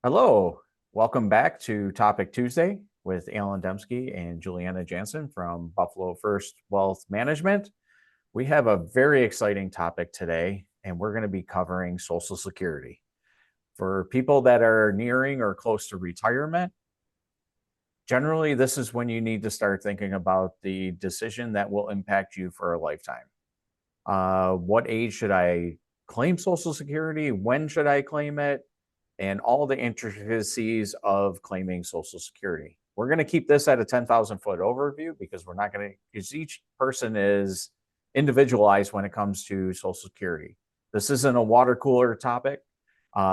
Hello, welcome back to Topic Tuesday with Alan Dembski and Juliana Janson from Buffalo First Wealth Management. We have a very exciting topic today, and we're going to be covering Social Security. For people that are nearing or close to retirement, generally, this is when you need to start thinking about the decision that will impact you for a lifetime. What age should I claim Social Security? When should I claim it? And all the intricacies of claiming Social Security. We're going to keep this at a 10,000 foot overview because we're not going to, because each person is individualized when it comes to Social Security. This isn't a water cooler topic.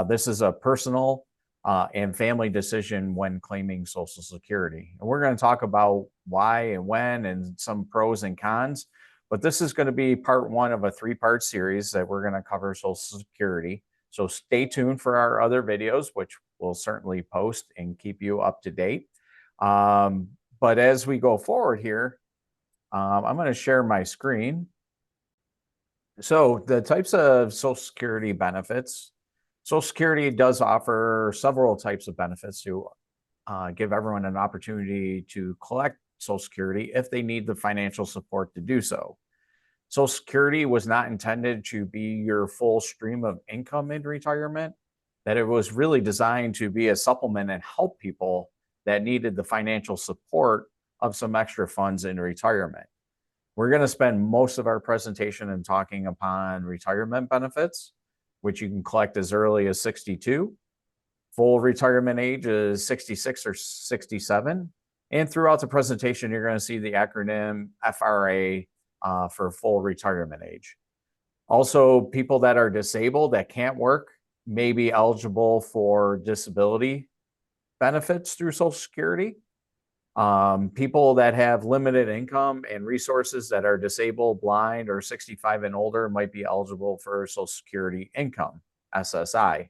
This is a personal and family decision when claiming Social Security. And we're going to talk about why and when and some pros and cons. But this is going to be part one of a three-part series that we're going to cover Social Security. So stay tuned for our other videos, which we'll certainly post and keep you up to date. But as we go forward here, I'm going to share my screen. So the types of Social Security benefits. Social Security does offer several types of benefits to give everyone an opportunity to collect Social Security if they need the financial support to do so. Social Security was not intended to be your full stream of income in retirement, that it was really designed to be a supplement and help people that needed the financial support of some extra funds in retirement. We're going to spend most of our presentation in talking upon retirement benefits, which you can collect as early as 62. Full retirement age is 66 or 67. And throughout the presentation, you're going to see the acronym FRA for full retirement age. Also, people that are disabled that can't work may be eligible for disability benefits through Social Security. People that have limited income and resources that are disabled, blind, or 65 and older might be eligible for Social Security income, SSI.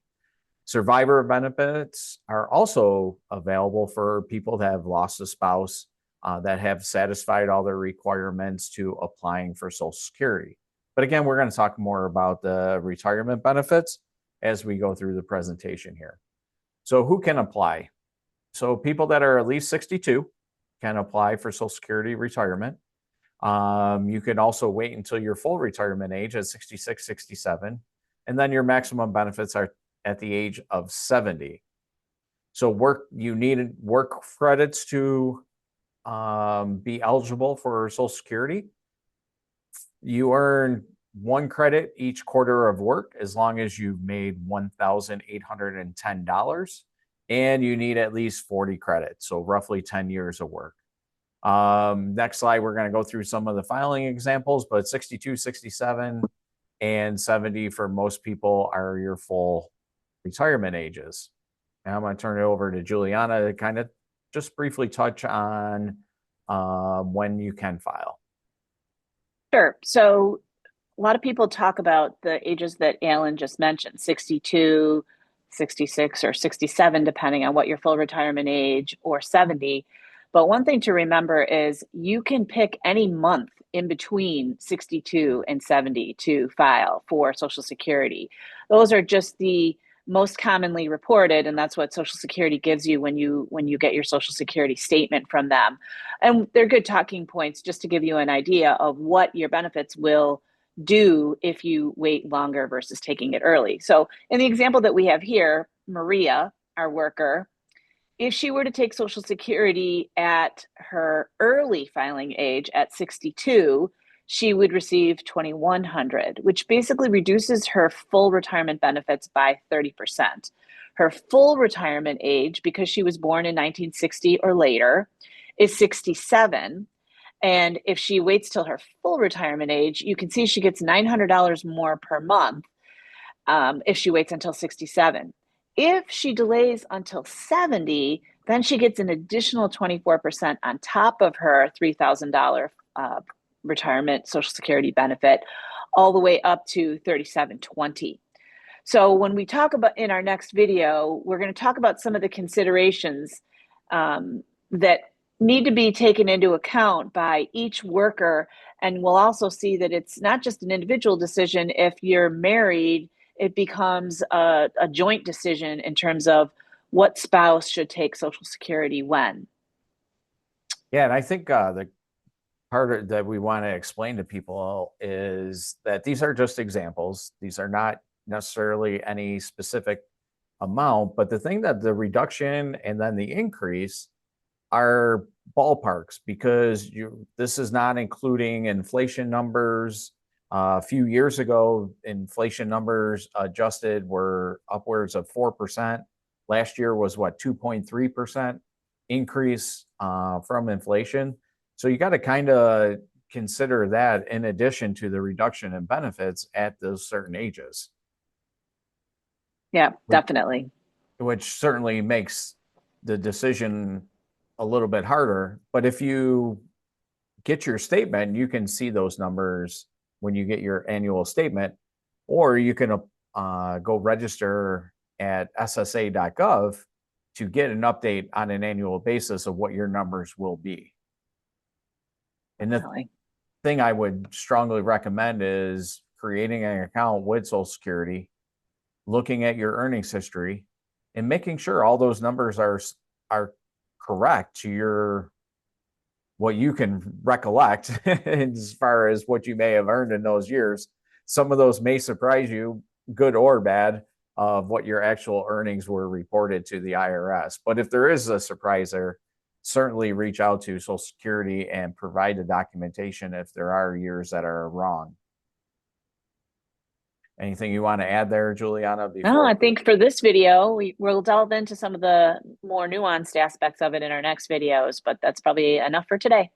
Survivor benefits are also available for people that have lost a spouse, that have satisfied all their requirements to applying for Social Security. But again, we're going to talk more about the retirement benefits as we go through the presentation here. So who can apply? So people that are at least 62 can apply for Social Security retirement. You can also wait until your full retirement age at 66, 67, and then your maximum benefits are at the age of 70. So you need work credits to be eligible for Social Security. You earn 1 credit each quarter of work as long as you've made $1,810, and you need at least 40 credits, so roughly 10 years of work. Next slide, we're going to go through some of the filing examples, but 62, 67, and 70 for most people are your full retirement ages. Now I'm going to turn it over to Juliana to kind of just briefly touch on when you can file. Sure. So a lot of people talk about the ages that Alan just mentioned, 62, 66, or 67, depending on what your full retirement age, or 70. But one thing to remember is you can pick any month in between 62 and 70 to file for Social Security. Those are just the most commonly reported, and that's what Social Security gives you when you get your Social Security statement from them. And they're good talking points just to give you an idea of what your benefits will do if you wait longer versus taking it early. So in the example that we have here, Maria, our worker, if she were to take Social Security at her early filing age at 62, she would receive $2,100, which basically reduces her full retirement benefits by 30%. Her full retirement age, because she was born in 1960 or later, is 67. And if she waits till her full retirement age, you can see she gets $900 more per month if she waits until 67. If she delays until 70, then she gets an additional 24% on top of her $3,000 retirement Social Security benefit, all the way up to $3,720. So when we talk about in our next video, we're going to talk about some of the considerations that need to be taken into account by each worker. And we'll also see that it's not just an individual decision. If you're married, it becomes a joint decision in terms of what spouse should take Social Security when. Yeah, and I think the part that we want to explain to people is that these are just examples. These are not necessarily any specific amount, but the thing that the reduction and then the increase are ballparks, because this is not including inflation numbers. A few years ago, inflation numbers adjusted were upwards of 4%. Last year was what, 2.3% increase from inflation. So you got to kind of consider that in addition to the reduction in benefits at those certain ages. Yeah, definitely. Which certainly makes the decision a little bit harder. But if you get your statement, you can see those numbers when you get your annual statement, or you can go register at ssa.gov to get an update on an annual basis of what your numbers will be. And the thing I would strongly recommend is creating an account with Social Security, looking at your earnings history, and making sure all those numbers are correct to your what you can recollect as far as what you may have earned in those years. Some of those may surprise you, good or bad, of what your actual earnings were reported to the IRS. But if there is a surpriser, certainly reach out to Social Security and provide the documentation if there are years that are wrong. Anything you want to add there, Juliana? No, I think for this video, we'll delve into some of the more nuanced aspects of it in our next videos, but that's probably enough for today.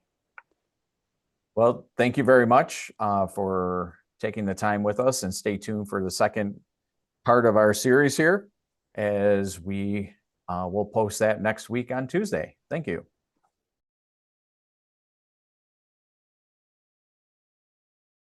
Well, thank you very much for taking the time with us, and stay tuned for the second part of our series here, as we will post that next week on Tuesday. Thank you.